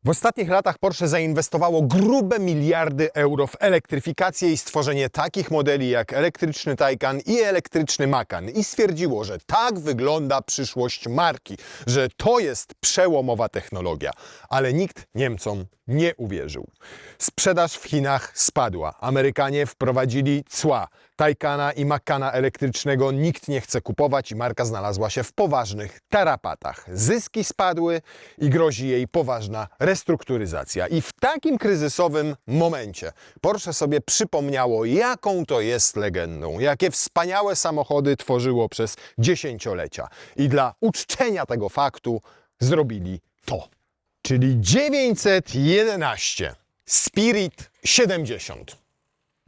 W ostatnich latach Porsche zainwestowało grube miliardy euro w elektryfikację i stworzenie takich modeli jak elektryczny Taycan i elektryczny Macan i stwierdziło, że tak wygląda przyszłość marki, że to jest przełomowa technologia. Ale nikt Niemcom nie uwierzył. Sprzedaż w Chinach spadła. Amerykanie wprowadzili cła. Taycana i Macana elektrycznego nikt nie chce kupować i marka znalazła się w poważnych tarapatach. Zyski spadły i grozi jej poważna restrukturyzacja. I w takim kryzysowym momencie Porsche sobie przypomniało, jaką to jest legendą, jakie wspaniałe samochody tworzyło przez dziesięciolecia. I dla uczczenia tego faktu zrobili to. Czyli 911 Spirit 70.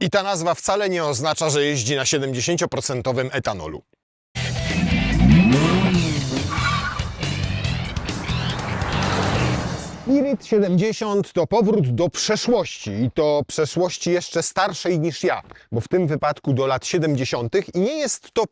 I ta nazwa wcale nie oznacza, że jeździ na 70% etanolu. Spirit 70 to powrót do przeszłości i to przeszłości jeszcze starszej niż ja, bo w tym wypadku do lat 70. i nie jest to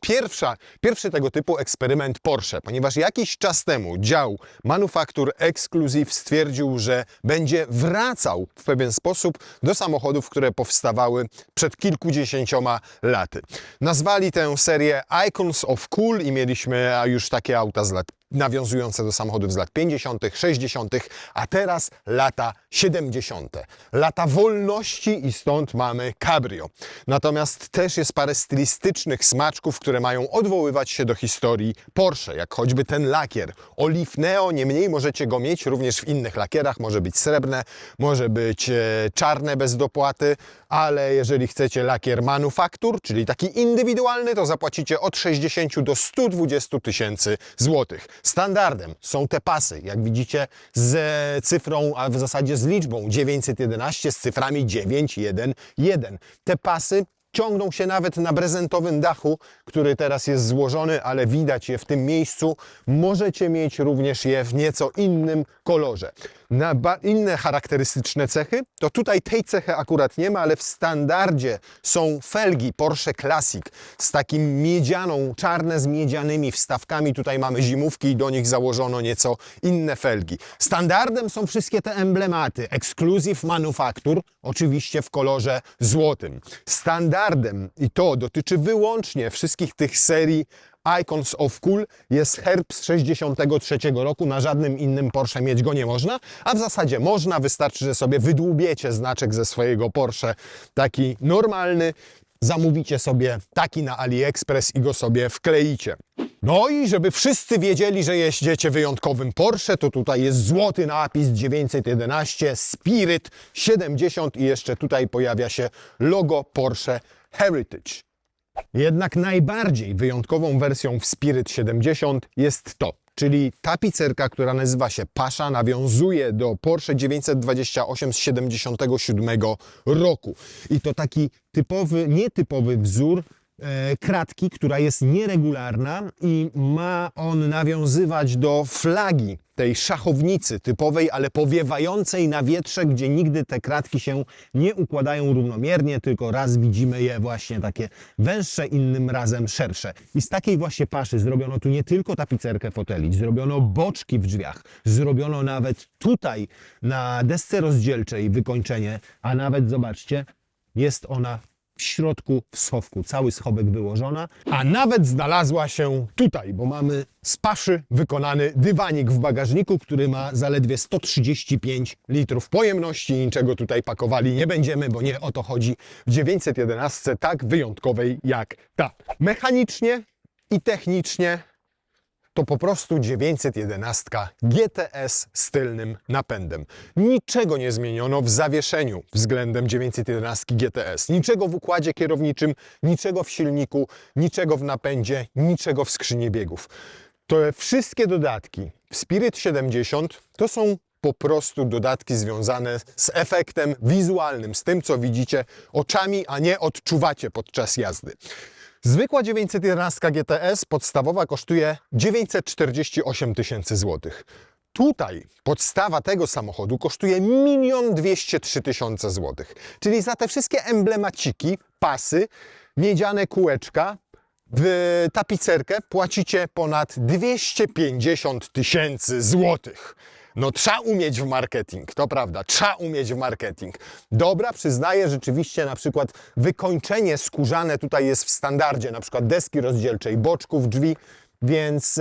pierwszy tego typu eksperyment Porsche, ponieważ jakiś czas temu dział Manufaktur Exclusive stwierdził, że będzie wracał w pewien sposób do samochodów, które powstawały przed kilkudziesięcioma laty. Nazwali tę serię Icons of Cool i mieliśmy już takie auta z lat nawiązujące do samochodów z lat 50., 60., a teraz lata 70. Lata wolności i stąd mamy cabrio. Natomiast też jest parę stylistycznych smaczków, które mają odwoływać się do historii Porsche, jak choćby ten lakier. Olive Neo, niemniej możecie go mieć również w innych lakierach, może być srebrne, może być czarne bez dopłaty, ale jeżeli chcecie lakier manufaktur, czyli taki indywidualny, to zapłacicie od 60 do 120 tysięcy złotych. Standardem są te pasy, jak widzicie, z cyfrą, a w zasadzie z liczbą 911 z cyframi 911. Te pasy ciągną się nawet na brezentowym dachu, który teraz jest złożony, ale widać je w tym miejscu. Możecie mieć również je w nieco innym kolorze. Inne charakterystyczne cechy, to tutaj tej cechy akurat nie ma, ale w standardzie są felgi Porsche Classic z takim miedzianą, czarne z miedzianymi wstawkami. Tutaj mamy zimówki i do nich założono nieco inne felgi. Standardem są wszystkie te emblematy. Exclusive Manufaktur, oczywiście w kolorze złotym. Standardem, i to dotyczy wyłącznie wszystkich tych serii Icons of Cool, jest herb z 63 roku, na żadnym innym Porsche mieć go nie można, a w zasadzie można, wystarczy, że sobie wydłubiecie znaczek ze swojego Porsche, taki normalny, zamówicie sobie taki na AliExpress i go sobie wkleicie. No i żeby wszyscy wiedzieli, że jeździcie wyjątkowym Porsche, to tutaj jest złoty napis 911 Spirit 70 i jeszcze tutaj pojawia się logo Porsche Heritage. Jednak najbardziej wyjątkową wersją w Spirit 70 jest to, czyli tapicerka, która nazywa się Pasza, nawiązuje do Porsche 928 z 77 roku. I to taki typowy, nietypowy wzór kratki, która jest nieregularna i ma on nawiązywać do flagi tej szachownicy typowej, ale powiewającej na wietrze, gdzie nigdy te kratki się nie układają równomiernie, tylko raz widzimy je właśnie takie węższe, innym razem szersze. I z takiej właśnie paszy zrobiono tu nie tylko tapicerkę foteli, zrobiono boczki w drzwiach, zrobiono nawet tutaj na desce rozdzielczej wykończenie, a nawet zobaczcie, jest ona w środku w schowku, cały schowek wyłożona, a nawet znalazła się tutaj, bo mamy z paszy wykonany dywanik w bagażniku, który ma zaledwie 135 litrów pojemności. Niczego tutaj pakowali nie będziemy, bo nie o to chodzi w 911 tak wyjątkowej jak ta. Mechanicznie i technicznie to po prostu 911 GTS z tylnym napędem. Niczego nie zmieniono w zawieszeniu względem 911 GTS. Niczego w układzie kierowniczym, niczego w silniku, niczego w napędzie, niczego w skrzyni biegów. Te wszystkie dodatki w Spirit 70 to są po prostu dodatki związane z efektem wizualnym, z tym, co widzicie oczami, a nie odczuwacie podczas jazdy. Zwykła 911 GTS podstawowa kosztuje 948 tysięcy złotych. Tutaj podstawa tego samochodu kosztuje 1 203 000 złotych. Czyli za te wszystkie emblemaciki, pasy, miedziane kółeczka, w tapicerkę płacicie ponad 250 tysięcy złotych. No trzeba umieć w marketing, to prawda, trzeba umieć w marketing. Dobra, przyznaję, rzeczywiście na przykład wykończenie skórzane tutaj jest w standardzie, na przykład deski rozdzielczej, boczków, drzwi, więc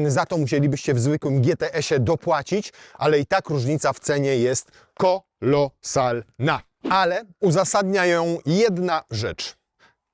za to musielibyście w zwykłym GTS-ie dopłacić, ale i tak różnica w cenie jest kolosalna. Ale uzasadnia ją jedna rzecz.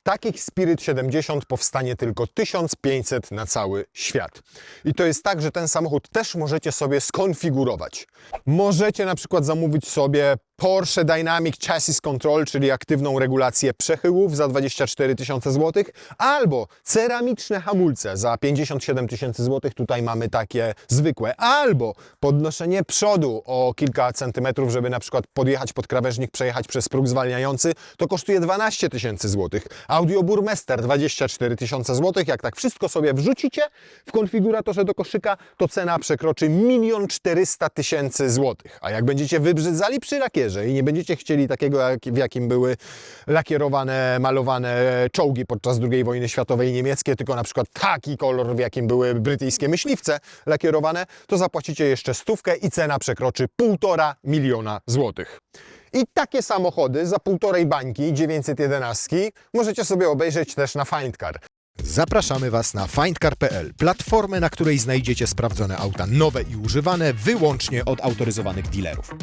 Takich Spirit 70 powstanie tylko 1500 na cały świat. I to jest tak, że ten samochód też możecie sobie skonfigurować. Możecie na przykład zamówić sobie Porsche Dynamic Chassis Control, czyli aktywną regulację przechyłów za 24 000 zł, albo ceramiczne hamulce za 57 000 zł. Tutaj mamy takie zwykłe. Albo podnoszenie przodu o kilka centymetrów, żeby na przykład podjechać pod krawężnik, przejechać przez próg zwalniający, to kosztuje 12 000 zł. Audio Burmester 24 000 zł. Jak tak wszystko sobie wrzucicie w konfiguratorze do koszyka, to cena przekroczy 1 400 000 zł. A jak będziecie wybrzydzali przy lakierze i nie będziecie chcieli takiego, w jakim były lakierowane, malowane czołgi podczas II wojny światowej niemieckie, tylko na przykład taki kolor, w jakim były brytyjskie myśliwce lakierowane, to zapłacicie jeszcze 100 i cena przekroczy 1,5 miliona złotych. I takie samochody za 1,5 bańki 911 możecie sobie obejrzeć też na Findcar. Zapraszamy Was na findcar.pl, platformę, na której znajdziecie sprawdzone auta nowe i używane wyłącznie od autoryzowanych dealerów.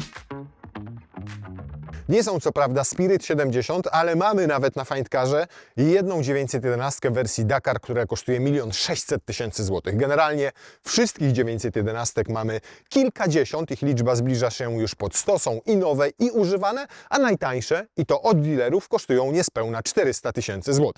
Nie są co prawda Spirit 70, ale mamy nawet na Findcarze jedną 911 w wersji Dakar, która kosztuje 1 600 000 zł. Generalnie wszystkich 911 mamy kilkadziesiąt, ich liczba zbliża się już pod 100, są i nowe, i używane, a najtańsze, i to od dealerów, kosztują niespełna 400 000 zł.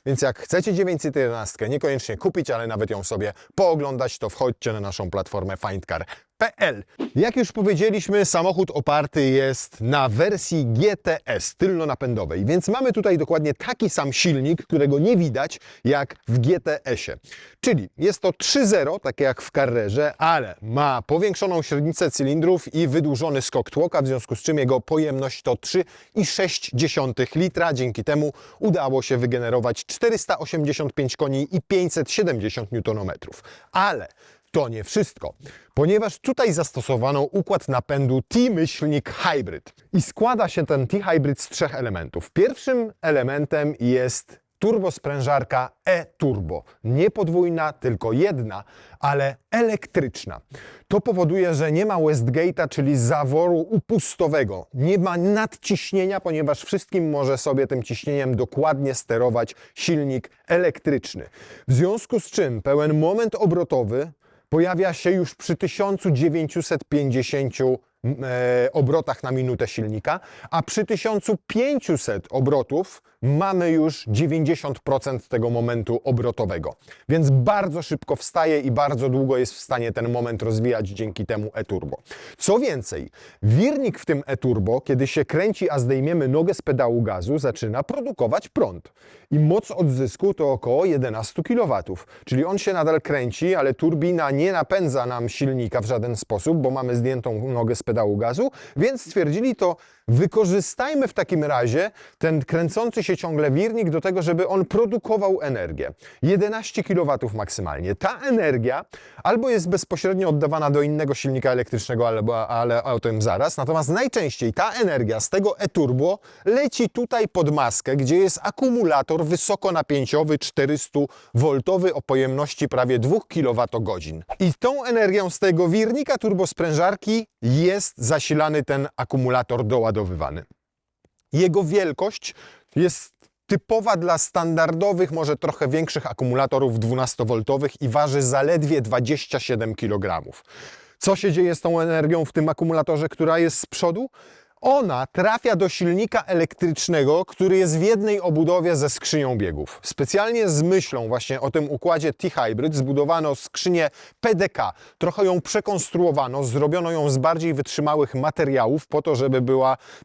Więc jak chcecie 911 niekoniecznie kupić, ale nawet ją sobie pooglądać, to wchodźcie na naszą platformę Findcar.pl. Jak już powiedzieliśmy, samochód oparty jest na wersji GTS, tylnonapędowej, więc mamy tutaj dokładnie taki sam silnik, którego nie widać jak w GTS-ie. Czyli jest to 3.0, takie jak w Carrerze, ale ma powiększoną średnicę cylindrów i wydłużony skok tłoka, w związku z czym jego pojemność to 3,6 litra. Dzięki temu udało się wygenerować 485 koni i 570 Nm. Ale to nie wszystko, ponieważ tutaj zastosowano układ napędu T-Hybrid. I składa się ten T-Hybrid z 3 elementów. Pierwszym elementem jest turbosprężarka e-turbo. Nie podwójna, tylko jedna, ale elektryczna. To powoduje, że nie ma Westgate'a, czyli zaworu upustowego. Nie ma nadciśnienia, ponieważ wszystkim może sobie tym ciśnieniem dokładnie sterować silnik elektryczny. W związku z czym pełen moment obrotowy pojawia się już przy 1950 obrotach na minutę silnika, a przy 1500 obrotów mamy już 90% tego momentu obrotowego. Więc bardzo szybko wstaje i bardzo długo jest w stanie ten moment rozwijać dzięki temu e-turbo. Co więcej, wirnik w tym e-turbo, kiedy się kręci, a zdejmiemy nogę z pedału gazu, zaczyna produkować prąd. I moc odzysku to około 11 kW. Czyli on się nadal kręci, ale turbina nie napędza nam silnika w żaden sposób, bo mamy zdjętą nogę z pedału gazu, więc stwierdzili to, wykorzystajmy w takim razie ten kręcący się ciągle wirnik do tego, żeby on produkował energię. 11 kW maksymalnie. Ta energia albo jest bezpośrednio oddawana do innego silnika elektrycznego, ale o tym zaraz. Natomiast najczęściej ta energia z tego e-turbo leci tutaj pod maskę, gdzie jest akumulator wysokonapięciowy 400V o pojemności prawie 2 kWh. I tą energią z tego wirnika turbosprężarki jest zasilany ten akumulator doładowywany. Jego wielkość jest typowa dla standardowych, może trochę większych akumulatorów 12V i waży zaledwie 27 kg. Co się dzieje z tą energią w tym akumulatorze, która jest z przodu? Ona trafia do silnika elektrycznego, który jest w jednej obudowie ze skrzynią biegów. Specjalnie z myślą właśnie o tym układzie T-Hybrid zbudowano skrzynię PDK. Trochę ją przekonstruowano, zrobiono ją z bardziej wytrzymałych materiałów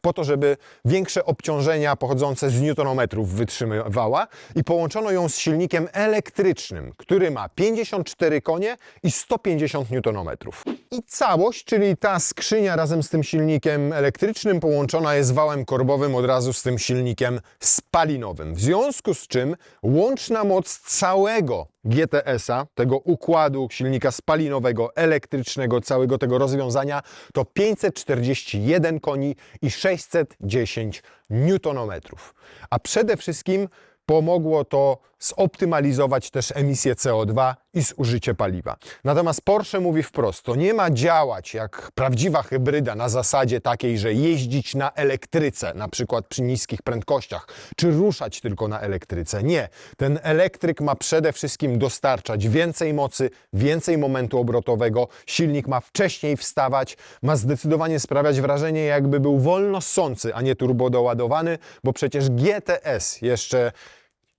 po to, żeby większe obciążenia pochodzące z newtonometrów wytrzymywała i połączono ją z silnikiem elektrycznym, który ma 54 konie i 150 Nm. I całość, czyli ta skrzynia razem z tym silnikiem elektrycznym, elektrycznym połączona jest wałem korbowym od razu z tym silnikiem spalinowym. W związku z czym łączna moc całego GTS-a, tego układu silnika spalinowego, elektrycznego, całego tego rozwiązania to 541 koni i 610 Nm. A przede wszystkim pomogło to zoptymalizować też emisję CO2 i zużycie paliwa. Natomiast Porsche mówi wprost, to nie ma działać jak prawdziwa hybryda na zasadzie takiej, że jeździć na elektryce, na przykład przy niskich prędkościach, czy ruszać tylko na elektryce. Nie. Ten elektryk ma przede wszystkim dostarczać więcej mocy, więcej momentu obrotowego, silnik ma wcześniej wstawać, ma zdecydowanie sprawiać wrażenie, jakby był wolno ssący, a nie turbodoładowany, bo przecież GTS jeszcze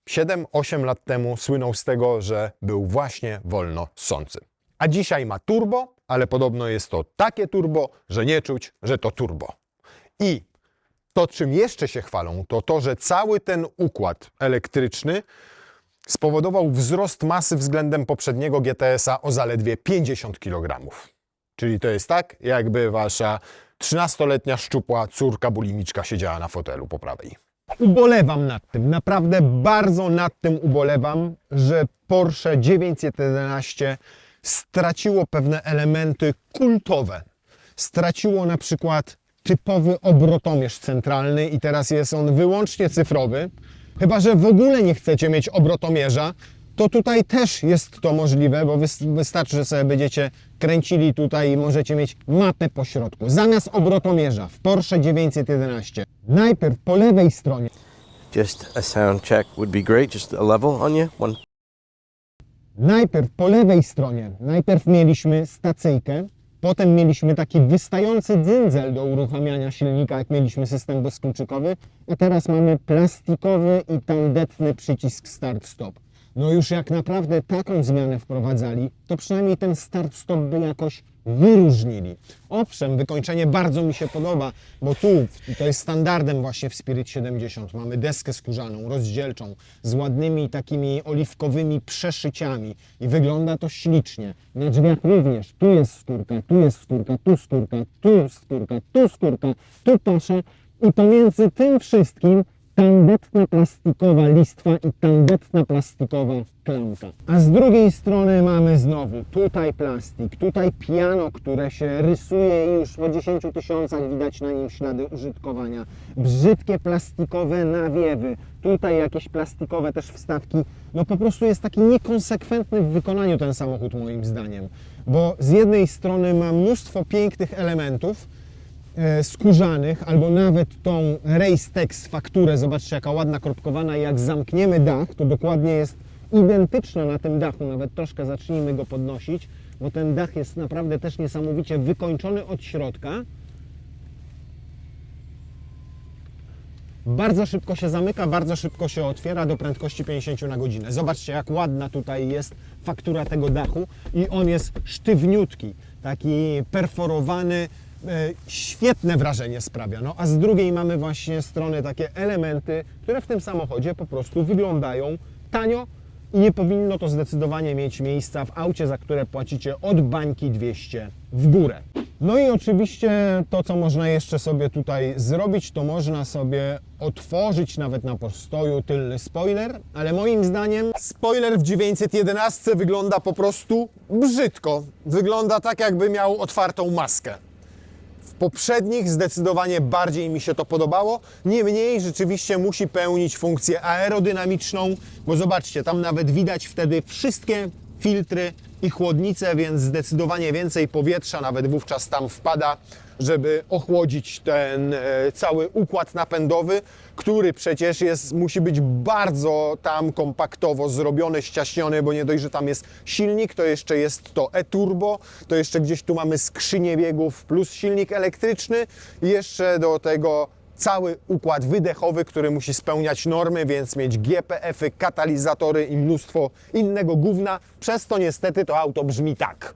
7-8 lat temu słynął z tego, że był właśnie wolno ssący. A dzisiaj ma turbo, ale podobno jest to takie turbo, że nie czuć, że to turbo. I to, czym jeszcze się chwalą, to to, że cały ten układ elektryczny spowodował wzrost masy względem poprzedniego GTS-a o zaledwie 50 kg. Czyli to jest tak, jakby wasza 13-letnia szczupła córka bulimiczka siedziała na fotelu po prawej. Ubolewam nad tym, naprawdę bardzo nad tym ubolewam, że Porsche 911 straciło pewne elementy kultowe. Straciło na przykład typowy obrotomierz centralny i teraz jest on wyłącznie cyfrowy. Chyba że w ogóle nie chcecie mieć obrotomierza, to tutaj też jest to możliwe, bo wystarczy, że sobie będziecie kręcili tutaj i możecie mieć mapę po środku. Zamiast obrotomierza w Porsche 911, najpierw po lewej stronie, Just a sound check would be great. Just a level on you. One. najpierw mieliśmy stacyjkę, potem mieliśmy taki wystający dzyndzel do uruchamiania silnika, jak mieliśmy system bezkluczykowy, a teraz mamy plastikowy i tandetny przycisk start-stop. No już jak naprawdę taką zmianę wprowadzali, to przynajmniej ten start-stop by jakoś wyróżnili. Owszem, wykończenie bardzo mi się podoba, bo tu to jest standardem właśnie w Spirit 70. Mamy deskę skórzaną, rozdzielczą, z ładnymi takimi oliwkowymi przeszyciami i wygląda to ślicznie. Na drzwiach również. Tu jest skórka, tu jest skórka, tu skórka, tu skórka, tu skórka, tu pasze i pomiędzy tym wszystkim tandetna plastikowa listwa i tandetna plastikowa klamka. A z drugiej strony mamy znowu tutaj plastik, tutaj piano, które się rysuje i już po 10 000 widać na nim ślady użytkowania. Brzydkie plastikowe nawiewy, tutaj jakieś plastikowe też wstawki. No po prostu jest taki niekonsekwentny w wykonaniu ten samochód moim zdaniem. Bo z jednej strony ma mnóstwo pięknych elementów, skórzanych, albo nawet tą Racetex fakturę, zobaczcie jaka ładna kropkowana, jak zamkniemy dach, to dokładnie jest identyczna na tym dachu, nawet troszkę zacznijmy go podnosić, bo ten dach jest naprawdę też niesamowicie wykończony od środka. Bardzo szybko się zamyka, bardzo szybko się otwiera do prędkości 50 na godzinę. Zobaczcie jak ładna tutaj jest faktura tego dachu i on jest sztywniutki, taki perforowany, świetne wrażenie sprawia. No a z drugiej mamy właśnie strony takie elementy, które w tym samochodzie po prostu wyglądają tanio i nie powinno to zdecydowanie mieć miejsca w aucie, za które płacicie od bańki 200 w górę. No i oczywiście to, co można jeszcze sobie tutaj zrobić, to można sobie otworzyć nawet na postoju tylny spoiler, ale moim zdaniem spoiler w 911 wygląda po prostu brzydko. Wygląda tak, jakby miał otwartą maskę. W poprzednich zdecydowanie bardziej mi się to podobało, niemniej rzeczywiście musi pełnić funkcję aerodynamiczną, bo zobaczcie, tam nawet widać wtedy wszystkie filtry i chłodnice, więc zdecydowanie więcej powietrza nawet wówczas tam wpada, żeby ochłodzić ten cały układ napędowy, który przecież musi być bardzo tam kompaktowo zrobiony, ściaśniony, bo nie dość, że tam jest silnik, to jeszcze jest to e-turbo, to jeszcze gdzieś tu mamy skrzynię biegów plus silnik elektryczny i jeszcze do tego cały układ wydechowy, który musi spełniać normy, więc mieć GPF-y, katalizatory i mnóstwo innego gówna. Przez to niestety to auto brzmi tak.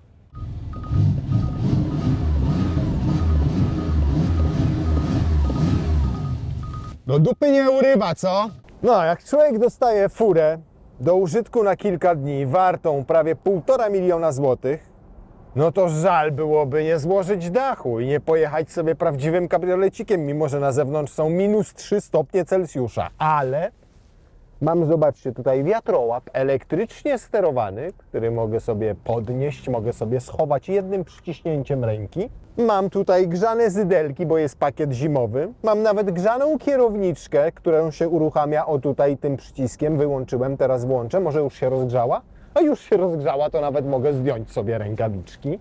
Do dupy nie urywa, co? No, jak człowiek dostaje furę do użytku na kilka dni, wartą prawie 1,5 miliona złotych, no to żal byłoby nie złożyć dachu i nie pojechać sobie prawdziwym kabriolecikiem, mimo że na zewnątrz są -3 stopnie Celsjusza. Ale mam, zobaczcie, tutaj wiatrołap elektrycznie sterowany, który mogę sobie podnieść, mogę sobie schować jednym przyciśnięciem ręki. Mam tutaj grzane zydelki, bo jest pakiet zimowy. Mam nawet grzaną kierowniczkę, którą się uruchamia o tutaj tym przyciskiem. Wyłączyłem, teraz włączę. Może już się rozgrzała? A już się rozgrzała, to nawet mogę zdjąć sobie rękawiczki.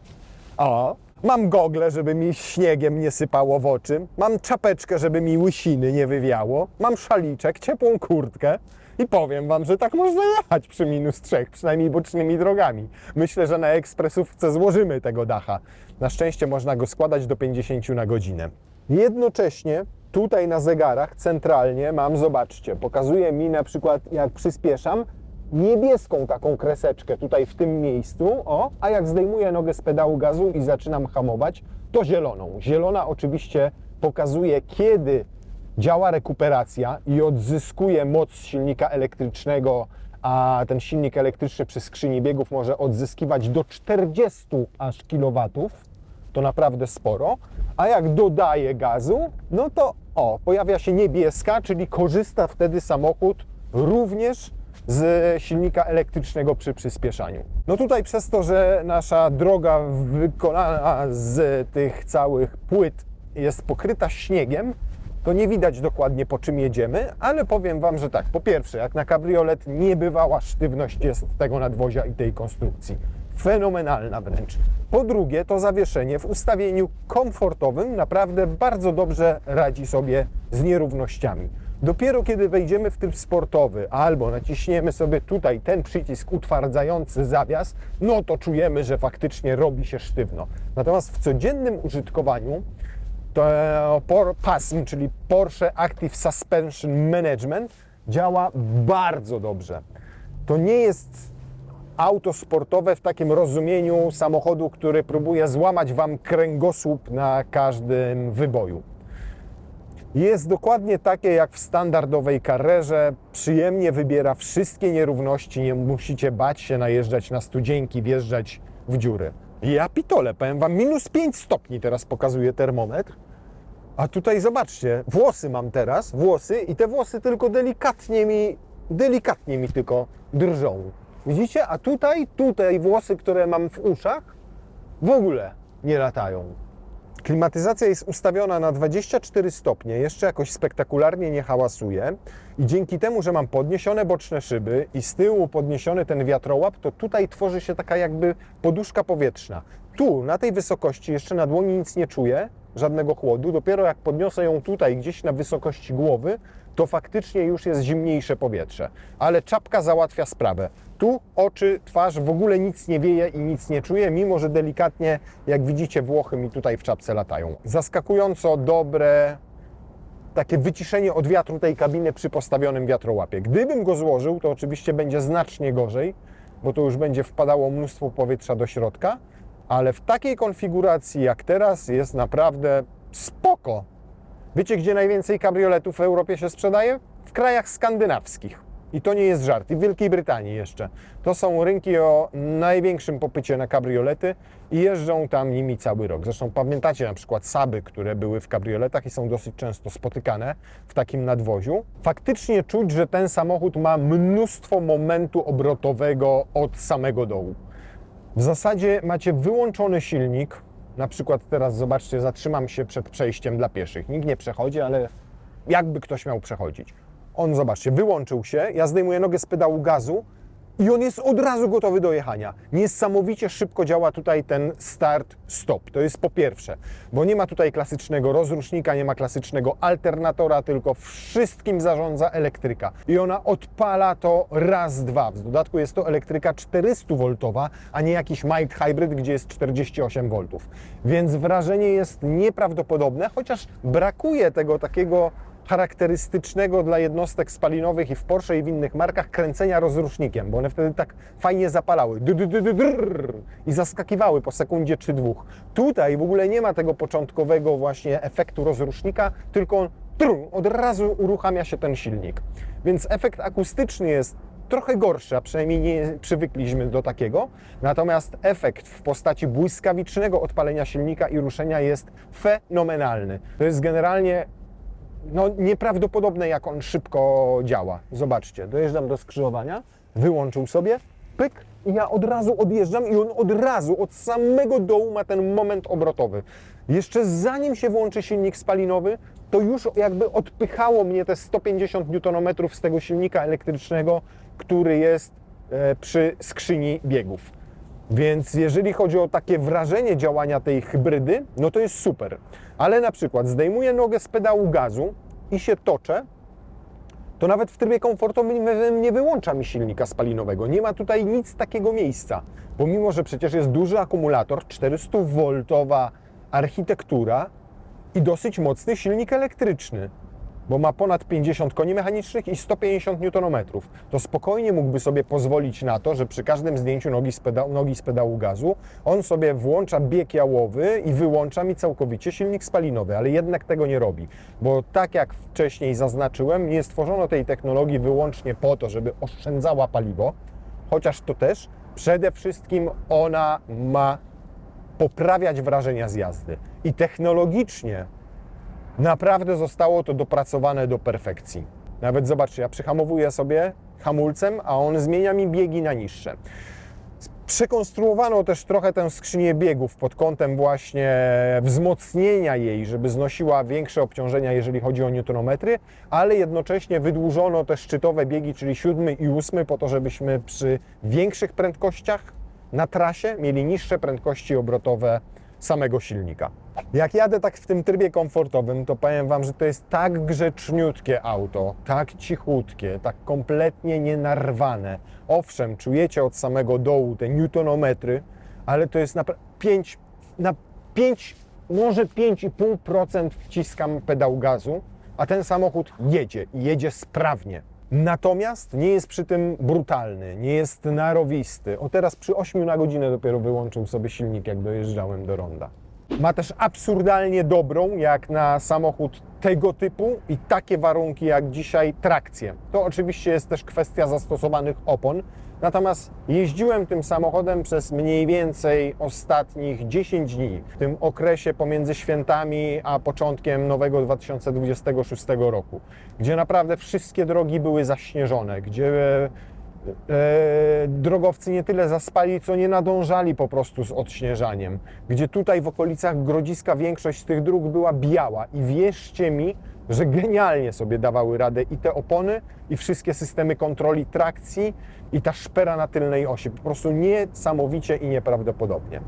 O, mam gogle, żeby mi śniegiem nie sypało w oczy. Mam czapeczkę, żeby mi łysiny nie wywiało. Mam szaliczek, ciepłą kurtkę. I powiem Wam, że tak można jechać przy -3, przynajmniej bocznymi drogami. Myślę, że na ekspresówce złożymy tego dacha. Na szczęście można go składać do 50 na godzinę. Jednocześnie tutaj na zegarach centralnie mam, zobaczcie, pokazuje mi na przykład, jak przyspieszam, niebieską taką kreseczkę tutaj w tym miejscu, o, a jak zdejmuję nogę z pedału gazu i zaczynam hamować, to zieloną. Zielona oczywiście pokazuje, kiedy działa rekuperacja i odzyskuje moc silnika elektrycznego, a ten silnik elektryczny przy skrzyni biegów może odzyskiwać do 40 aż kilowatów, to naprawdę sporo, a jak dodaje gazu, no to o, pojawia się niebieska, czyli korzysta wtedy samochód również z silnika elektrycznego przy przyspieszaniu. No tutaj przez to, że nasza droga wykonana z tych całych płyt jest pokryta śniegiem, to nie widać dokładnie, po czym jedziemy, ale powiem Wam, że tak, po pierwsze, jak na kabriolet, niebywała sztywność jest tego nadwozia i tej konstrukcji. Fenomenalna wręcz. Po drugie, to zawieszenie w ustawieniu komfortowym naprawdę bardzo dobrze radzi sobie z nierównościami. Dopiero kiedy wejdziemy w tryb sportowy albo naciśniemy sobie tutaj ten przycisk utwardzający zawias, no to czujemy, że faktycznie robi się sztywno. Natomiast w codziennym użytkowaniu to PASM, czyli Porsche Active Suspension Management, działa bardzo dobrze. To nie jest auto sportowe w takim rozumieniu samochodu, który próbuje złamać Wam kręgosłup na każdym wyboju. Jest dokładnie takie jak w standardowej Carrerze, przyjemnie wybiera wszystkie nierówności, nie musicie bać się najeżdżać na studzienki, wjeżdżać w dziury. Ja pitole, powiem Wam, -5 stopni teraz pokazuje termometr, a tutaj zobaczcie, włosy mam teraz, włosy i te włosy tylko delikatnie mi tylko drżą. Widzicie? A tutaj włosy, które mam w uszach, w ogóle nie latają. Klimatyzacja jest ustawiona na 24 stopnie, jeszcze jakoś spektakularnie nie hałasuje i dzięki temu, że mam podniesione boczne szyby i z tyłu podniesiony ten wiatrołap, to tutaj tworzy się taka jakby poduszka powietrzna. Tu, na tej wysokości, jeszcze na dłoni nic nie czuję, żadnego chłodu, dopiero jak podniosę ją tutaj gdzieś na wysokości głowy, to faktycznie już jest zimniejsze powietrze. Ale czapka załatwia sprawę. Tu oczy, twarz, w ogóle nic nie wieje i nic nie czuję, mimo że delikatnie, jak widzicie, włochy mi tutaj w czapce latają. Zaskakująco dobre takie wyciszenie od wiatru tej kabiny przy postawionym wiatrołapie. Gdybym go złożył, to oczywiście będzie znacznie gorzej, bo to już będzie wpadało mnóstwo powietrza do środka, ale w takiej konfiguracji jak teraz jest naprawdę spoko. Wiecie, gdzie najwięcej kabrioletów w Europie się sprzedaje? W krajach skandynawskich. I to nie jest żart. I w Wielkiej Brytanii jeszcze. To są rynki o największym popycie na kabriolety i jeżdżą tam nimi cały rok. Zresztą pamiętacie na przykład Saby, które były w kabrioletach i są dosyć często spotykane w takim nadwoziu. Faktycznie czuć, że ten samochód ma mnóstwo momentu obrotowego od samego dołu. W zasadzie macie wyłączony silnik. Na przykład teraz zobaczcie, zatrzymam się przed przejściem dla pieszych. Nikt nie przechodzi, ale jakby ktoś miał przechodzić. On, zobaczcie, wyłączył się, ja zdejmuję nogę z pedału gazu i on jest od razu gotowy do jechania. Niesamowicie szybko działa tutaj ten start-stop. To jest po pierwsze, bo nie ma tutaj klasycznego rozrusznika, nie ma klasycznego alternatora, tylko wszystkim zarządza elektryka. I ona odpala to raz, dwa. W dodatku jest to elektryka 400V, a nie jakiś mild hybrid, gdzie jest 48 V. Więc wrażenie jest nieprawdopodobne, chociaż brakuje tego takiego charakterystycznego dla jednostek spalinowych i w Porsche i w innych markach kręcenia rozrusznikiem, bo one wtedy tak fajnie zapalały i zaskakiwały po sekundzie czy dwóch. Tutaj w ogóle nie ma tego początkowego właśnie efektu rozrusznika, tylko od razu uruchamia się ten silnik. Więc efekt akustyczny jest trochę gorszy, a przynajmniej nie przywykliśmy do takiego. Natomiast efekt w postaci błyskawicznego odpalenia silnika i ruszenia jest fenomenalny. To jest generalnie nieprawdopodobne, jak on szybko działa. Zobaczcie, dojeżdżam do skrzyżowania, wyłączył sobie, pyk, i ja od razu odjeżdżam i on od razu, od samego dołu ma ten moment obrotowy. Jeszcze zanim się włączy silnik spalinowy, to już jakby odpychało mnie te 150 Nm z tego silnika elektrycznego, który jest przy skrzyni biegów. Więc jeżeli chodzi o takie wrażenie działania tej hybrydy, no to jest super. Ale na przykład zdejmuję nogę z pedału gazu i się toczę, to nawet w trybie komfortowym nie wyłącza mi silnika spalinowego. Nie ma tutaj nic takiego miejsca. Pomimo, że przecież jest duży akumulator, 400V architektura i dosyć mocny silnik elektryczny, bo ma ponad 50 koni mechanicznych i 150 Nm. To spokojnie mógłby sobie pozwolić na to, że przy każdym zdjęciu nogi z pedału gazu on sobie włącza bieg jałowy i wyłącza mi całkowicie silnik spalinowy, ale jednak tego nie robi, bo tak jak wcześniej zaznaczyłem, nie stworzono tej technologii wyłącznie po to, żeby oszczędzała paliwo, chociaż to też przede wszystkim ona ma poprawiać wrażenia z jazdy i technologicznie naprawdę zostało to dopracowane do perfekcji. Nawet zobaczcie, ja przyhamowuję sobie hamulcem, a on zmienia mi biegi na niższe. Przekonstruowano też trochę tę skrzynię biegów pod kątem właśnie wzmocnienia jej, żeby znosiła większe obciążenia, jeżeli chodzi o newtonometry, ale jednocześnie wydłużono te szczytowe biegi, czyli 7 i 8, po to, żebyśmy przy większych prędkościach na trasie mieli niższe prędkości obrotowe samego silnika. Jak jadę tak w tym trybie komfortowym, to powiem Wam, że to jest tak grzeczniutkie auto, tak cichutkie, tak kompletnie nienarwane. Owszem, czujecie od samego dołu te newtonometry, ale to jest na 5, może 5,5% wciskam pedał gazu, a ten samochód jedzie i jedzie sprawnie. Natomiast nie jest przy tym brutalny, nie jest narowisty. O, teraz przy 8 na godzinę dopiero wyłączył sobie silnik, jak dojeżdżałem do ronda. Ma też absurdalnie dobrą, jak na samochód tego typu i takie warunki jak dzisiaj, trakcję. To oczywiście jest też kwestia zastosowanych opon. Natomiast jeździłem tym samochodem przez mniej więcej ostatnich 10 dni, w tym okresie pomiędzy świętami a początkiem nowego 2026 roku, gdzie naprawdę wszystkie drogi były zaśnieżone, gdzie drogowcy nie tyle zaspali, co nie nadążali po prostu z odśnieżaniem, gdzie tutaj w okolicach Grodziska większość z tych dróg była biała i wierzcie mi, że genialnie sobie dawały radę i te opony, i wszystkie systemy kontroli trakcji, i ta szpera na tylnej osi. Po prostu niesamowicie i nieprawdopodobnie.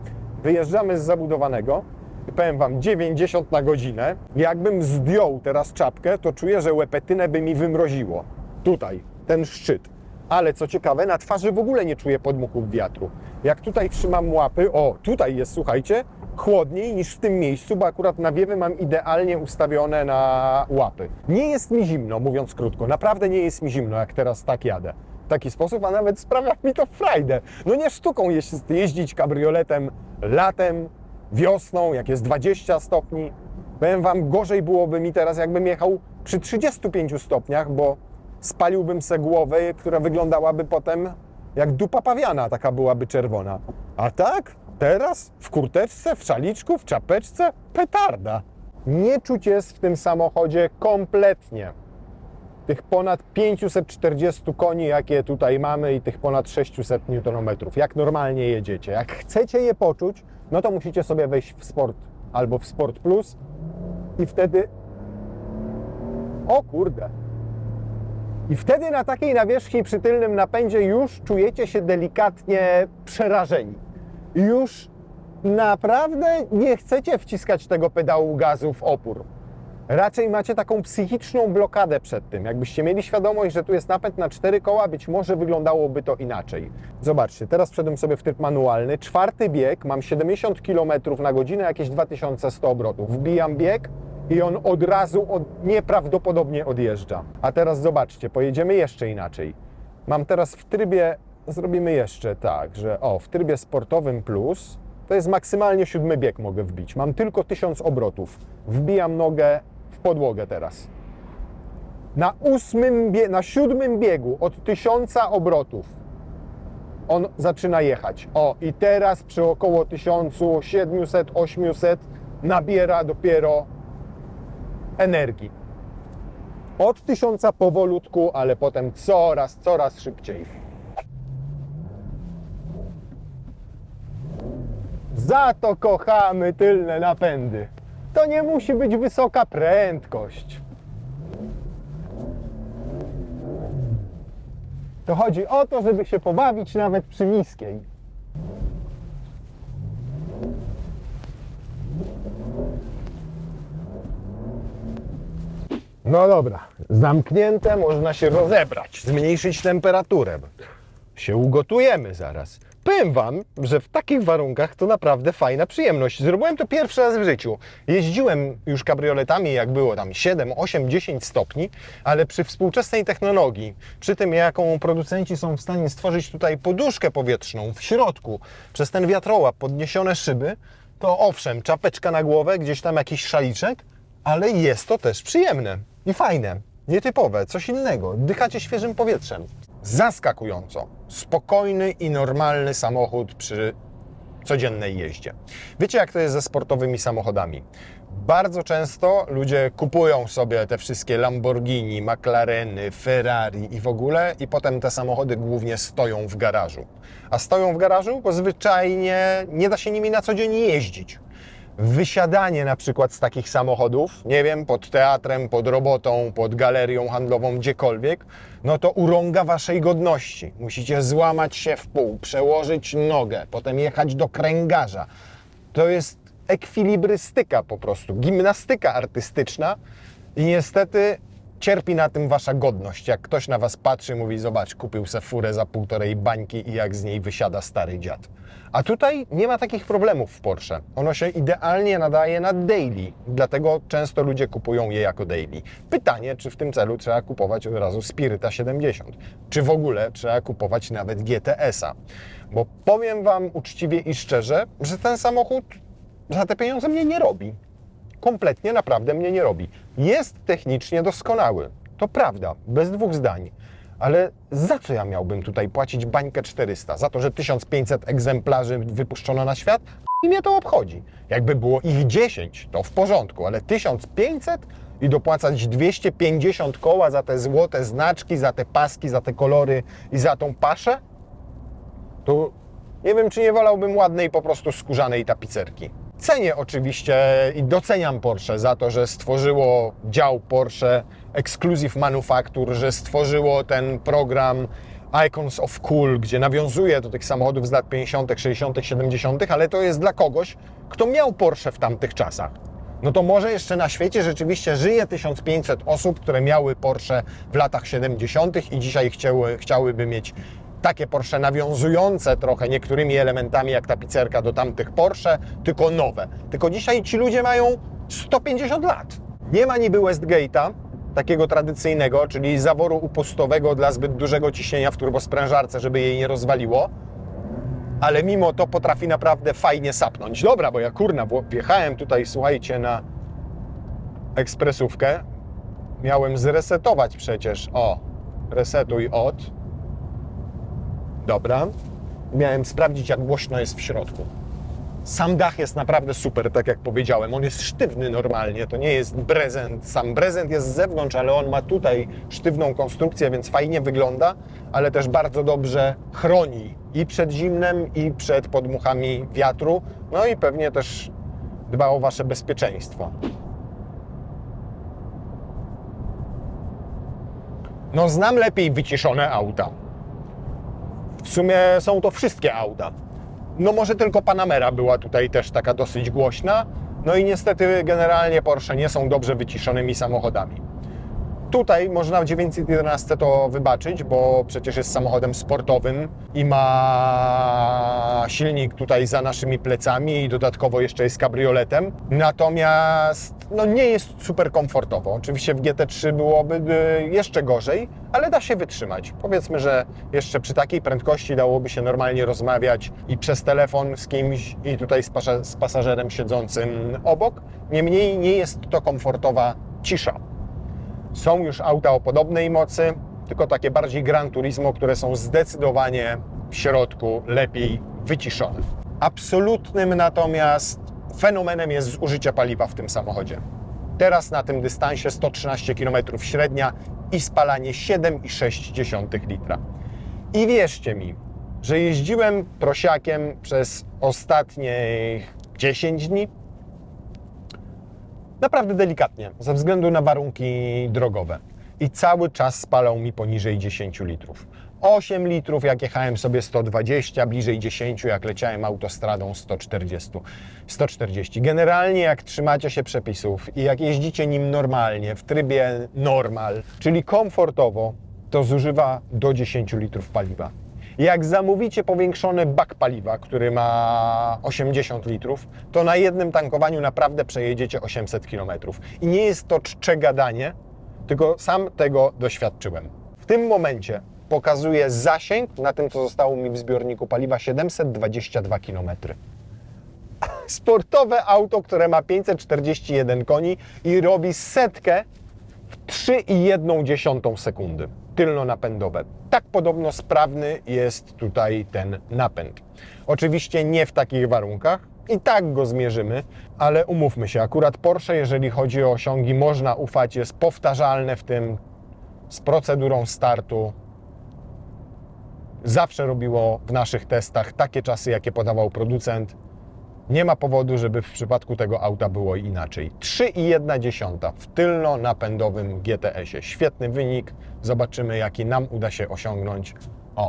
Wyjeżdżamy z zabudowanego i powiem Wam, 90 na godzinę. Jakbym zdjął teraz czapkę, to czuję, że łepetynę by mi wymroziło. Tutaj, ten szczyt. Ale co ciekawe, na twarzy w ogóle nie czuję podmuchów wiatru. Jak tutaj trzymam łapy, o, tutaj jest, słuchajcie, chłodniej niż w tym miejscu, bo akurat nawiewy mam idealnie ustawione na łapy. Nie jest mi zimno, mówiąc krótko, naprawdę nie jest mi zimno, jak teraz tak jadę. W taki sposób, a nawet sprawia mi to frajdę. No nie sztuką jest jeździć kabrioletem latem, wiosną, jak jest 20 stopni. Powiem Wam, gorzej byłoby mi teraz, jakbym jechał przy 35 stopniach, bo spaliłbym se głowę, która wyglądałaby potem jak dupa pawiana, taka byłaby czerwona. A tak? Teraz? W kurteczce, w szaliczku, w czapeczce? Petarda. Nie czuć jest w tym samochodzie kompletnie. Tych ponad 540 koni, jakie tutaj mamy, i tych ponad 600 Nm, jak normalnie jedziecie. Jak chcecie je poczuć, no to musicie sobie wejść w Sport albo w Sport Plus i wtedy... O kurde! I wtedy na takiej nawierzchni przy tylnym napędzie już czujecie się delikatnie przerażeni. Już naprawdę nie chcecie wciskać tego pedału gazu w opór. Raczej macie taką psychiczną blokadę przed tym. Jakbyście mieli świadomość, że tu jest napęd na 4 koła, być może wyglądałoby to inaczej. Zobaczcie, teraz wszedłem sobie w tryb manualny. 4. bieg, mam 70 km na godzinę, jakieś 2100 obrotów. Wbijam bieg i on od razu nieprawdopodobnie odjeżdża. A teraz zobaczcie, pojedziemy jeszcze inaczej. Mam teraz w trybie, zrobimy jeszcze tak, że w trybie sportowym plus, to jest maksymalnie 7. bieg mogę wbić. Mam tylko 1000 obrotów. Wbijam nogę w podłogę teraz. na 7 biegu od 1000 obrotów on zaczyna jechać. O, i teraz przy około 1700-800 nabiera dopiero energii. Od 1000 powolutku, ale potem coraz szybciej. Za to kochamy tylne napędy. To nie musi być wysoka prędkość. To chodzi o to, żeby się pobawić nawet przy niskiej. No dobra, zamknięte, można się rozebrać, zmniejszyć temperaturę. Się ugotujemy zaraz. Powiem Wam, że w takich warunkach to naprawdę fajna przyjemność. Zrobiłem to pierwszy raz w życiu. Jeździłem już kabrioletami, jak było tam 7, 8, 10 stopni, ale przy współczesnej technologii, przy tym jaką producenci są w stanie stworzyć tutaj poduszkę powietrzną w środku, przez ten wiatrołap podniesione szyby, to owszem, czapeczka na głowę, gdzieś tam jakiś szaliczek, ale jest to też przyjemne i fajne, nietypowe, coś innego. Oddychacie świeżym powietrzem. Zaskakująco spokojny i normalny samochód przy codziennej jeździe. Wiecie, jak to jest ze sportowymi samochodami? Bardzo często ludzie kupują sobie te wszystkie Lamborghini, McLareny, Ferrari i w ogóle i potem te samochody głównie stoją w garażu. A stoją w garażu, bo zwyczajnie nie da się nimi na co dzień jeździć. Wysiadanie na przykład z takich samochodów, nie wiem, pod teatrem, pod robotą, pod galerią handlową, gdziekolwiek, no to urąga waszej godności. Musicie złamać się w pół, przełożyć nogę, potem jechać do kręgarza. To jest ekwilibrystyka po prostu, gimnastyka artystyczna i niestety cierpi na tym wasza godność. Jak ktoś na was patrzy, mówi, zobacz, kupił se furę za 1,5 bańki i jak z niej wysiada stary dziad. A tutaj nie ma takich problemów w Porsche. Ono się idealnie nadaje na daily, dlatego często ludzie kupują je jako daily. Pytanie, czy w tym celu trzeba kupować od razu Spirita 70, czy w ogóle trzeba kupować nawet GTS-a. Bo powiem Wam uczciwie i szczerze, że ten samochód za te pieniądze mnie nie robi. Kompletnie, naprawdę mnie nie robi. Jest technicznie doskonały, to prawda, bez dwóch zdań. Ale za co ja miałbym tutaj płacić bańkę 400? Za to, że 1500 egzemplarzy wypuszczono na świat? I mnie to obchodzi. Jakby było ich 10, to w porządku, ale 1500 i dopłacać 250 koła za te złote znaczki, za te paski, za te kolory i za tą paszę? To nie wiem, czy nie wolałbym ładnej po prostu skórzanej tapicerki. Cenię oczywiście i doceniam Porsche za to, że stworzyło dział Porsche Exclusive Manufacture, że stworzyło ten program Icons of Cool, gdzie nawiązuje do tych samochodów z lat 50., 60., 70., ale to jest dla kogoś, kto miał Porsche w tamtych czasach. No to może jeszcze na świecie rzeczywiście żyje 1500 osób, które miały Porsche w latach 70. i dzisiaj chciałyby mieć takie Porsche nawiązujące trochę niektórymi elementami jak tapicerka do tamtych Porsche, tylko nowe. Tylko dzisiaj ci ludzie mają 150 lat. Nie ma niby Westgate'a, takiego tradycyjnego, czyli zaworu upustowego dla zbyt dużego ciśnienia w turbosprężarce, żeby jej nie rozwaliło, ale mimo to potrafi naprawdę fajnie sapnąć. Dobra, bo ja kurna wjechałem tutaj, słuchajcie, na ekspresówkę. Miałem zresetować przecież. O, resetuj od. Dobra. Miałem sprawdzić, jak głośno jest w środku. Sam dach jest naprawdę super, tak jak powiedziałem. On jest sztywny normalnie, to nie jest brezent. Sam brezent jest z zewnątrz, ale on ma tutaj sztywną konstrukcję, więc fajnie wygląda, ale też bardzo dobrze chroni i przed zimnem, i przed podmuchami wiatru. No i pewnie też dba o wasze bezpieczeństwo. No znam lepiej wyciszone auta. W sumie są to wszystkie auta. No może tylko Panamera była tutaj też taka dosyć głośna. No i niestety generalnie Porsche nie są dobrze wyciszonymi samochodami. Tutaj można w 911 to wybaczyć, bo przecież jest samochodem sportowym i ma silnik tutaj za naszymi plecami i dodatkowo jeszcze jest kabrioletem. Natomiast no nie jest super komfortowo. Oczywiście w GT3 byłoby jeszcze gorzej, ale da się wytrzymać. Powiedzmy, że jeszcze przy takiej prędkości dałoby się normalnie rozmawiać i przez telefon z kimś i tutaj z pasażerem siedzącym obok. Niemniej nie jest to komfortowa cisza. Są już auta o podobnej mocy, tylko takie bardziej Gran Turismo, które są zdecydowanie w środku lepiej wyciszone. Absolutnym natomiast fenomenem jest zużycie paliwa w tym samochodzie. Teraz na tym dystansie 113 km średnia i spalanie 7,6 litra. I wierzcie mi, że jeździłem prosiakiem przez ostatnie 10 dni naprawdę delikatnie, ze względu na warunki drogowe. I cały czas spalał mi poniżej 10 litrów. 8 litrów, jak jechałem sobie 120, bliżej 10, jak leciałem autostradą 140. Generalnie jak trzymacie się przepisów i jak jeździcie nim normalnie, w trybie normal, czyli komfortowo, to zużywa do 10 litrów paliwa. Jak zamówicie powiększony bak paliwa, który ma 80 litrów, to na jednym tankowaniu naprawdę przejedziecie 800 km. I nie jest to czcze gadanie, tylko sam tego doświadczyłem. W tym momencie pokazuje zasięg na tym, co zostało mi w zbiorniku paliwa, 722 km. Sportowe auto, które ma 541 koni i robi setkę w 3,1 sekundy. Tylnonapędowe. Tak podobno sprawny jest tutaj ten napęd. Oczywiście nie w takich warunkach, i tak go zmierzymy, ale umówmy się, akurat Porsche, jeżeli chodzi o osiągi, można ufać, jest powtarzalne w tym, z procedurą startu. Zawsze robiło w naszych testach takie czasy, jakie podawał producent. Nie ma powodu, żeby w przypadku tego auta było inaczej. 3,1 w tylnonapędowym GTS-ie. Świetny wynik. Zobaczymy, jaki nam uda się osiągnąć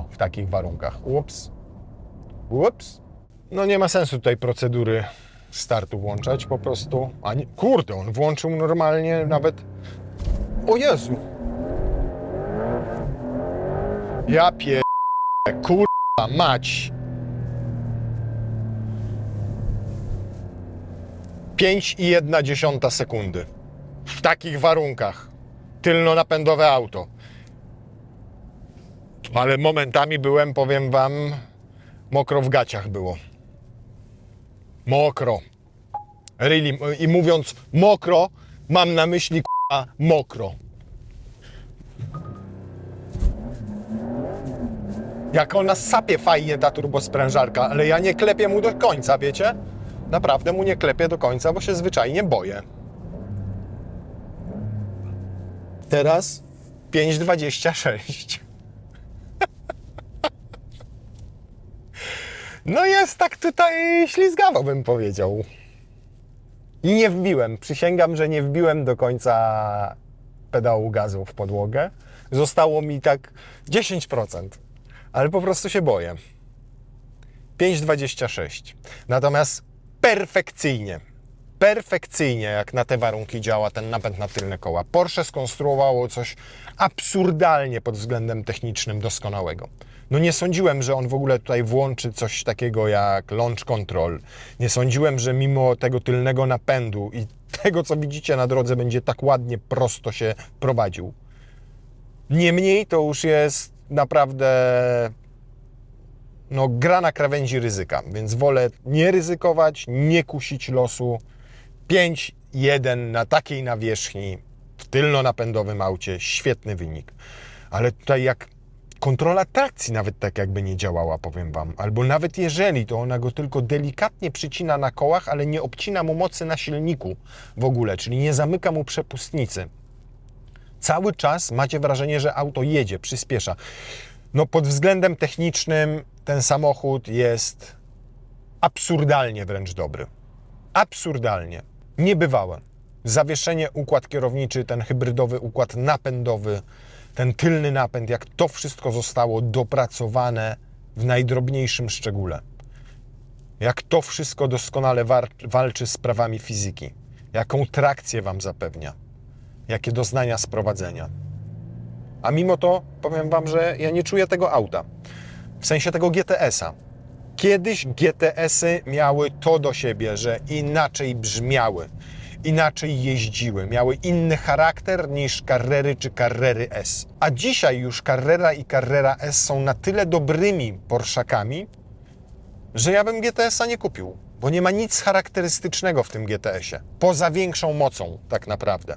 w takich warunkach. Ups. No nie ma sensu tutaj procedury startu włączać, po prostu. A nie, kurde, on włączył normalnie nawet. O Jezu! Ja kurwa mać! 5,1 sekundy. W takich warunkach. Tylnonapędowe auto. Ale momentami byłem, powiem wam, mokro w gaciach było. Mokro. Really. I mówiąc mokro, mam na myśli mokro. Jak ona sapie fajnie, ta turbosprężarka, ale ja nie klepię mu do końca, wiecie? Naprawdę mu nie klepię do końca, bo się zwyczajnie boję. Teraz 5,26. No jest tak tutaj ślizgawo, bym powiedział. I nie wbiłem, przysięgam, że nie wbiłem do końca pedału gazu w podłogę. Zostało mi tak 10%, ale po prostu się boję. 5,26. Natomiast perfekcyjnie jak na te warunki działa ten napęd na tylne koła. Porsche skonstruowało coś absurdalnie pod względem technicznym doskonałego. No nie sądziłem, że on w ogóle tutaj włączy coś takiego jak launch control. Nie sądziłem, że mimo tego tylnego napędu i tego, co widzicie na drodze, będzie tak ładnie, prosto się prowadził. Niemniej to już jest naprawdę gra na krawędzi ryzyka, więc wolę nie ryzykować, nie kusić losu. 5,1 na takiej nawierzchni w tylnonapędowym aucie, świetny wynik. Ale tutaj jak kontrola trakcji nawet tak jakby nie działała, powiem wam. Albo nawet jeżeli, to ona go tylko delikatnie przycina na kołach, ale nie obcina mu mocy na silniku w ogóle, czyli nie zamyka mu przepustnicy. Cały czas macie wrażenie, że auto jedzie, przyspiesza. No pod względem technicznym ten samochód jest absurdalnie wręcz dobry. Absurdalnie. Niebywałe. Zawieszenie, układ kierowniczy, ten hybrydowy układ napędowy, ten tylny napęd, jak to wszystko zostało dopracowane w najdrobniejszym szczególe. Jak to wszystko doskonale walczy z prawami fizyki. Jaką trakcję wam zapewnia. Jakie doznania z prowadzenia. A mimo to powiem wam, że ja nie czuję tego auta. W sensie tego GTS-a. Kiedyś GTS-y miały to do siebie, że inaczej brzmiały, inaczej jeździły, miały inny charakter niż Carrery czy Carrery S. A dzisiaj już Carrera i Carrera S są na tyle dobrymi Porszakami, że ja bym GTS-a nie kupił, bo nie ma nic charakterystycznego w tym GTS-ie, poza większą mocą tak naprawdę.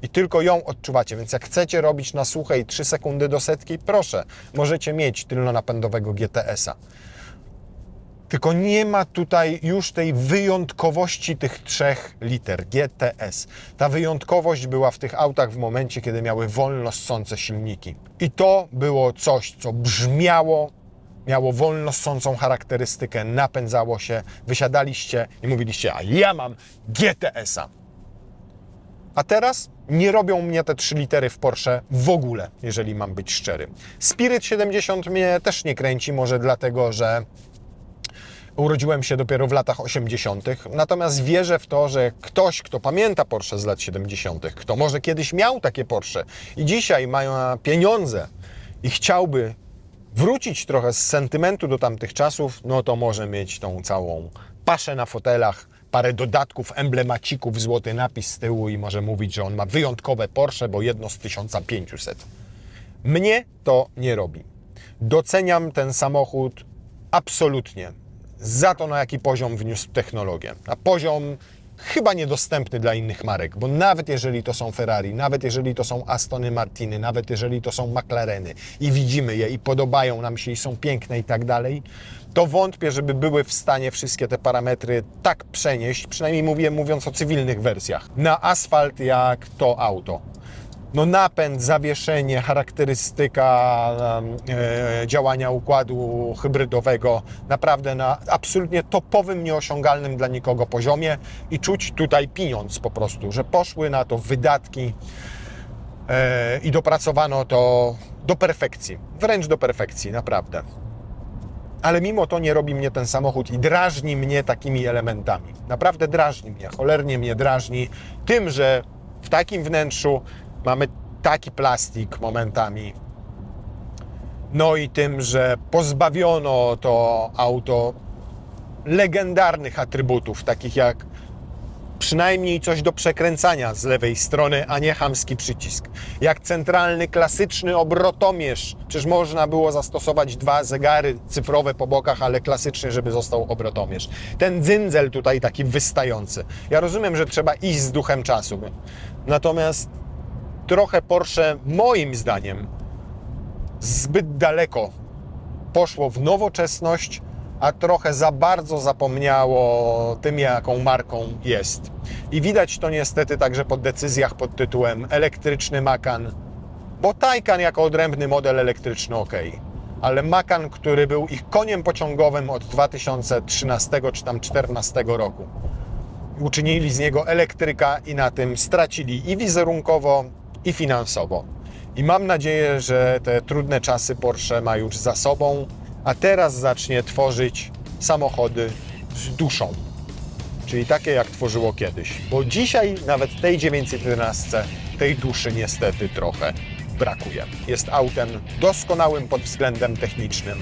I tylko ją odczuwacie, więc jak chcecie robić na suchej 3 sekundy do setki, proszę, możecie mieć tylnonapędowego GTS-a. Tylko nie ma tutaj już tej wyjątkowości tych 3 liter GTS. Ta wyjątkowość była w tych autach w momencie, kiedy miały wolno ssące silniki. I to było coś, co brzmiało, miało wolno ssącą charakterystykę, napędzało się, wysiadaliście i mówiliście, a ja mam GTS-a. A teraz nie robią mnie te 3 litery w Porsche w ogóle, jeżeli mam być szczery. Spirit 70 mnie też nie kręci, może dlatego, że urodziłem się dopiero w latach 80., natomiast wierzę w to, że ktoś, kto pamięta Porsche z lat 70., kto może kiedyś miał takie Porsche i dzisiaj ma pieniądze i chciałby wrócić trochę z sentymentu do tamtych czasów, no to może mieć tą całą paszę na fotelach, parę dodatków, emblemacików, złoty napis z tyłu i może mówić, że on ma wyjątkowe Porsche, bo jedno z 1500. Mnie to nie robi. Doceniam ten samochód absolutnie za to, na jaki poziom wniósł technologię. Na poziom chyba niedostępny dla innych marek, bo nawet jeżeli to są Ferrari, nawet jeżeli to są Astony Martiny, nawet jeżeli to są McLareny i widzimy je i podobają nam się i są piękne i tak dalej, to wątpię, żeby były w stanie wszystkie te parametry tak przenieść, przynajmniej mówiąc o cywilnych wersjach, na asfalt jak to auto. No napęd, zawieszenie, charakterystyka działania układu hybrydowego naprawdę na absolutnie topowym, nieosiągalnym dla nikogo poziomie i czuć tutaj pieniądz po prostu, że poszły na to wydatki i dopracowano to do perfekcji, wręcz do perfekcji, naprawdę. Ale mimo to nie robi mnie ten samochód i drażni mnie takimi elementami. Naprawdę drażni mnie, cholernie mnie drażni tym, że w takim wnętrzu mamy taki plastik momentami. No i tym, że pozbawiono to auto legendarnych atrybutów, takich jak przynajmniej coś do przekręcania z lewej strony, a nie chamski przycisk. Jak centralny, klasyczny obrotomierz. Przecież można było zastosować 2 zegary cyfrowe po bokach, ale klasycznie, żeby został obrotomierz. Ten dzyndzel tutaj taki wystający. Ja rozumiem, że trzeba iść z duchem czasu. Natomiast trochę Porsche, moim zdaniem, zbyt daleko poszło w nowoczesność, a trochę za bardzo zapomniało tym, jaką marką jest. I widać to niestety także po decyzjach pod tytułem elektryczny Macan, bo Taycan jako odrębny model elektryczny ok, ale Macan, który był ich koniem pociągowym od 2013 czy tam 2014 roku. Uczynili z niego elektryka i na tym stracili i wizerunkowo, i finansowo. I mam nadzieję, że te trudne czasy Porsche ma już za sobą, a teraz zacznie tworzyć samochody z duszą. Czyli takie, jak tworzyło kiedyś. Bo dzisiaj nawet tej 911 tej duszy niestety trochę brakuje. Jest autem doskonałym pod względem technicznym,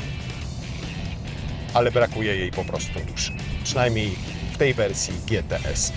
ale brakuje jej po prostu duszy. Przynajmniej w tej wersji GTS.